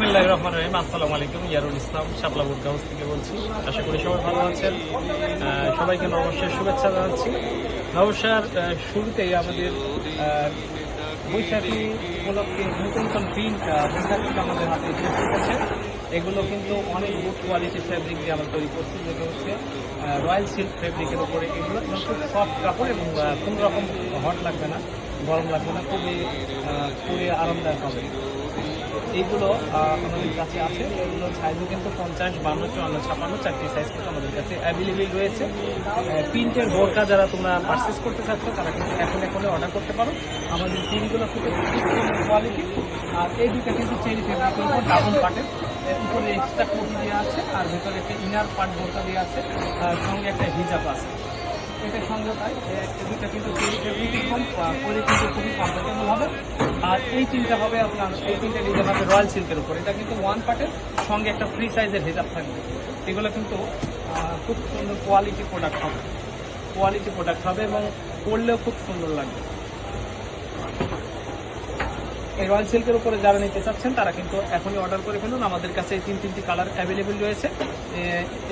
বিসমিল্লাহির রহমানির রহিম। আসসালামু আলাইকুম। ইয়ারুল ইসলাম শাপলা বুট হাউস থেকে বলছি। আশা করি সবাই ভালো আছেন। সবাইকে নববর্ষের শুভেচ্ছা জানাচ্ছি। নববর্ষের শুরুতেই আমাদের বৈশাখী উপলক্ষে নতুন নতুন প্রিন্ট বৈশাখী আমাদের হাতে এসেছে। এগুলো কিন্তু অনেক গুড কোয়ালিটির ফ্যাব্রিক দিয়ে আমরা তৈরি করছি, যেটা হচ্ছে রয়্যাল সিল্ক ফ্যাব্রিকের উপরে। এগুলো খুব সফট কাপড় এবং কোনো রকম হট লাগবে না, গরম লাগবে না, খুবই পরে আরামদায়ক হবে। এইগুলো আমাদের কাছে আছে। এগুলো সাইজও কিন্তু 50, 52, 54, 56 চারটি সাইজ কিন্তু আমাদের কাছে অ্যাভেলেবেল রয়েছে। প্রিন্টের বোরকা যারা তোমরা পারচেস করতে চাচ্ছ তারা কিন্তু এখন অর্ডার করতে পারো। আমাদের প্রিন্টগুলো খুব কোয়ালিটি। আর এই দুটো কিন্তু চেরি ফেব্রিকের উপর ডাবল পার্টের, উপরে এক্সট্রা কোটি দেওয়া আছে আর ভেতরে একটা ইনার পার্ট বোরকা দেওয়া আছে, সঙ্গে একটা হিজাব আছে। এটার সঙ্গে তাই দুটা কিন্তু চেরি ফেব্রিক পরে কিন্তু খুবই কমফোর্টেবল হবে। আর এই তিনটা হবে আপনার, এই তিনটা ডিজাইন হবে রয়্যাল সিল্কের উপর। এটা কিন্তু ওয়ান পার্টের সঙ্গে একটা ফ্রি সাইজের হিজাব থাকবে। এগুলো কিন্তু খুব সুন্দর কোয়ালিটি প্রোডাক্ট হবে এবং পরলেও খুব সুন্দর লাগবে। এই রয়্যাল সিল্কের উপরে যারা নিতে চাচ্ছেন তারা কিন্তু এখনই অর্ডার করে ফেলুন। আমাদের কাছে এই তিনটি কালার অ্যাভেলেবেল রয়েছে।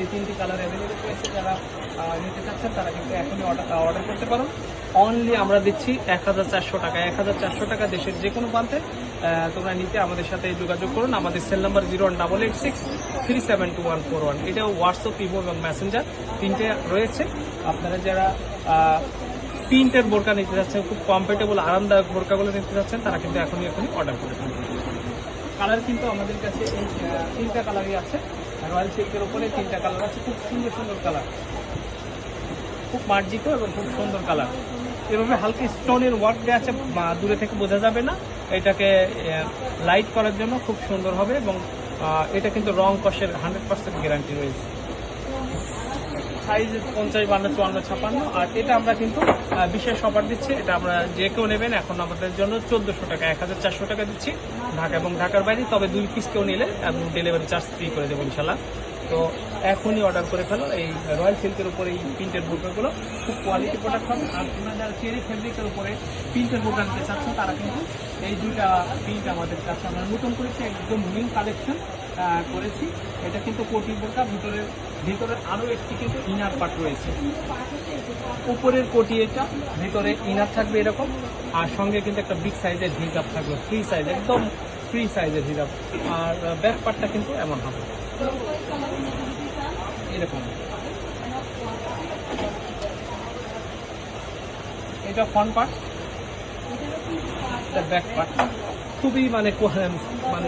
এই তিনটি কালার অ্যাভেলেবেল রয়েছে। যারা নিতে চাচ্ছেন তারা কিন্তু এখনই অর্ডার করতে পারুন। অনলি আমরা দিচ্ছি 1400 টাকা। 1400 টাকা দেশের যে কোনো প্রান্তে তোমরা নিতে আমাদের সাথে যোগাযোগ করুন। আমাদের সেল নাম্বার 018863724141। এটাও হোয়াটসঅ্যাপ, ইমো এবং মেসেঞ্জার তিনটে রয়েছে। আপনারা যারা প্রিন্টের বোরকা নিতে যাচ্ছেন, খুব কমফোর্টেবল আরামদায়ক বোরকাগুলো নিতে যাচ্ছেন, তারা কিন্তু এখনই অর্ডার করে ফেলবেন। কালার কিন্তু আমাদের কাছে এই তিনটা কালারই আছে। রয়্যাল সিল্কের উপরে তিনটা কালার আছে, খুব সুন্দর সুন্দর কালার, খুব মার্জিত এবং খুব সুন্দর কালার। এভাবে হালকা স্টোনের ওয়ার্ক দেওয়া আছে, দূরে থেকে বোঝা যাবে না। এটাকে লাইট করার জন্য খুব সুন্দর হবে এবং এটা কিন্তু রং কষের 100% গ্যারান্টি রয়েছে। সাইজ 50, 52, 54, 56। আর এটা আমরা কিন্তু বিশেষ অফার দিচ্ছি। এটা আমরা যে কেউ নেবেন এখন আমাদের জন্য 1400 টাকা, 1400 টাকা দিচ্ছি ঢাকা এবং ঢাকার বাইরে। তবে 2 পিস কেউ নিলে এবং ডেলিভারি চার্জ ফ্রি করে দেবো ইনশাল্লাহ। তো এখনই অর্ডার করে ফেলো এই রয়্যাল সিল্কের উপরে এই প্রিন্টের বোরকাগুলো। খুব কোয়ালিটি প্রোডাক্ট হবে। আর তোমরা যারা চেরি ফেব্রিকের উপরে প্রিন্টের বোরকা নিতে চাচ্ছেন তারা কিন্তু এই দুইটা প্রিন্ট আমাদের কাছে আমরা নতুন করেছি, একদম নিউ কালেকশন করেছি। এটা কিন্তু কোটি বোরকা, ভিতরে আরও একটি কিন্তু ইনার পার্ট রয়েছে। উপরের কোটি এটা, ভিতরে ইনার থাকবে এরকম। আর সঙ্গে কিন্তু একটা বিগ সাইজের হিজাব থাকবে, ফ্রি সাইজ, একদম ফ্রি সাইজের হিজাব। আর ব্যাক পার্টটা কিন্তু এমন হবে এরকম। এটা ফ্রন্ট পার্ট, এটা ব্যাক পার্ট। খুবই মানে